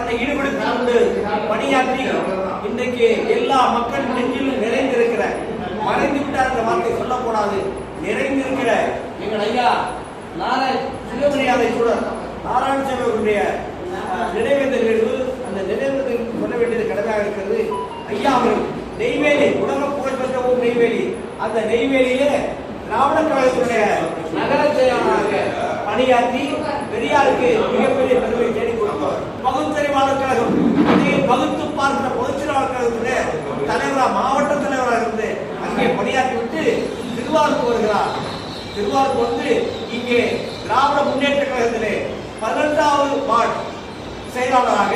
தன்னை ஈடுபடுத்திக் கொண்டு பணியாற்றி இன்றைக்கு எல்லா மக்கள் நெஞ்சிலும் நிறைந்திருக்கிற, மறைந்து விட்டார் என்ற வார்த்தை சொல்லக்கூடாது, நிறைந்திருக்கிற எங்கள் ஐயா சுயமரியாதை சூழல் நாராயணசாமி அவருடைய நினைவேந்தல் நிகழ்வு. அந்த நினைவேந்தல் சொல்ல வேண்டியது கடமையாக இருக்கிறது. ஐயா அவர்கள் நெய்வேலி, உலக புகழ்பெற்ற ஒரு நெய்வேலி, அந்த நெய்வேலியிலே திராவிட கழகத்தினுடைய நகர செயலாளராக பணியாற்றி பெரியாருக்கு மிகப்பெரிய பெருமை தேடிக் கொடுத்தவர். பகுத்தறிவாளர் கழகம், பகுத்து பார்க்கிற பொதுச்செயலாளர் கழகத்துடைய தலைவராக, மாவட்ட தலைவராக இருந்து அங்கே பணியாற்றிவிட்டு திருவாரூருக்கு வருகிறார். திருவாரூருக்கு வந்து இங்கே திராவிட முன்னேற்ற கழகத்திலே 12வது வார்டு செயலாளராக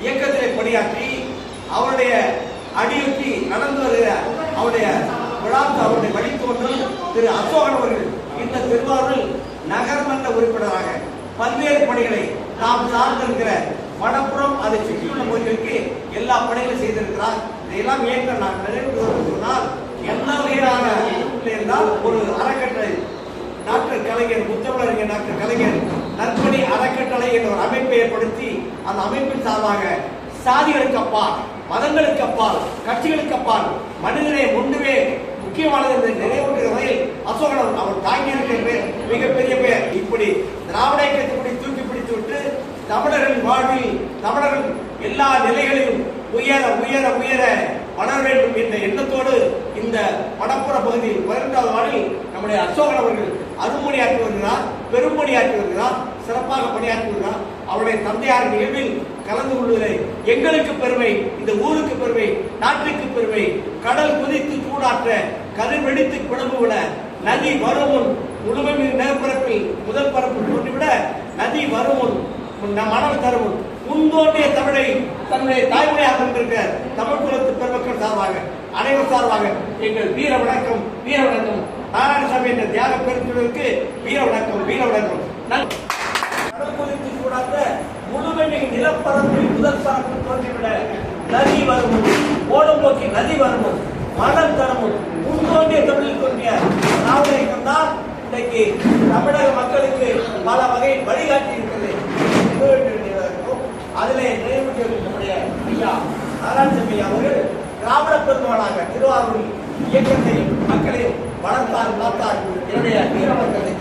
இயக்கத்திலே பணியாற்றி அவருடைய அடியொற்றி நடந்து வருகிற அவருடைய அவருடைய வழித்தோன்றல் திரு அசோகன் அவர்கள் இந்த திருவாரூரில் நகர்மன்ற உறுப்பினராக பல்வேறு பணிகளை நாம் சார்ந்திருக்கிற மணப்புறம் அதை சுற்றியுள்ள பகுதிகளுக்கு எல்லா பணிகளும் செய்திருக்கிறார். இதையெல்லாம் ஏற்க நான் நினைவு சொன்னால் என்ன வகையான இருந்தால் ஒரு அறக்கட்டளை டாக்டர் கலைஞர், முத்தமிழறிஞர் டாக்டர் கலைஞர் நற்பணி அறக்கட்டளை என்ற ஒரு அமைப்பை ஏற்படுத்தி அந்த அமைப்பின் சார்பாக சாதிகளுக்கு அப்பால், மதங்களுக்கு அப்பால், கட்சிகளுக்கு அப்பால் மனிதனை ஒன்றுமே முக்கியமானது என்று நினைவூட்டுகிற வகையில் அசோகன் அவர் தாங்கியிருக்கிற மிகப்பெரிய பெயர். இப்படி திராவிட இயக்கத்தை தூக்கி பிடித்து விட்டு தமிழர்களின் வாழ்வில் தமிழர்கள் எல்லா நிலைகளிலும் உயர உயர உயர வளர வேண்டும் என்ற எண்ணத்தோடு இந்த வடப்புற பகுதியில் 12வது வார்டில் நம்முடைய அசோகன் அவர்கள் அரும்பணியாற்றி வருகிறார், பெரும்பணியாற்றி வருகிறார், சிறப்பாக பணியாற்றி வருகிறார். அவருடைய தந்தையார் நிகழ்வில் கலந்து கொள்வதில் எங்களுக்கு பெருமை, இந்த ஊருக்கு பெருமை, நாட்டுக்கு பெருமை. கடல் குதித்து சூடாற்ற, கதிர் வெடித்து குழம்பு விட, நதி வருமுன் முழுமை நிலப்பரப்பில் முதல் பரப்பு தோன்றிவிட, நதி வருமுன் மணல் தருமுன் முன்தோன்றிய தமிழை தன்னுடைய தாய்மொழியாக கொண்டிருக்கிற தமிழ் குலத்து பெருமக்கள் சார்பாக, அனைவர் சார்பாக எங்கள் வீர வணக்கம், வீர வணக்கம். நாராயணசாமி என்ற தியாக பெருந்தொடருக்கு வீர வணக்கம், வீர வணக்கம். கடல் குதித்து சூடாற்ற முழுமை நிலப்பரப்பில் முதல் பரப்பு தோன்றிவிட, நதி வருமுன் ஓடும் போக்கி நதி வருமுன் மணல் தரமுன் முன்தோன்றிய தமிழில் தோன்றிய திராவிட இயக்கம் தான் இன்றைக்கு தமிழக மக்களுக்கு பல வகையில் வழிகாட்டி இருக்கிறது. அதிலே நம்முடைய ஐயா நாராயணசாமி அவர்கள் திராவிட பெருமகனாக திருவாரூரில் இயக்கத்தையும் மக்களையும் வளர்த்தார், காத்தார். என்னுடைய வீரவர்களை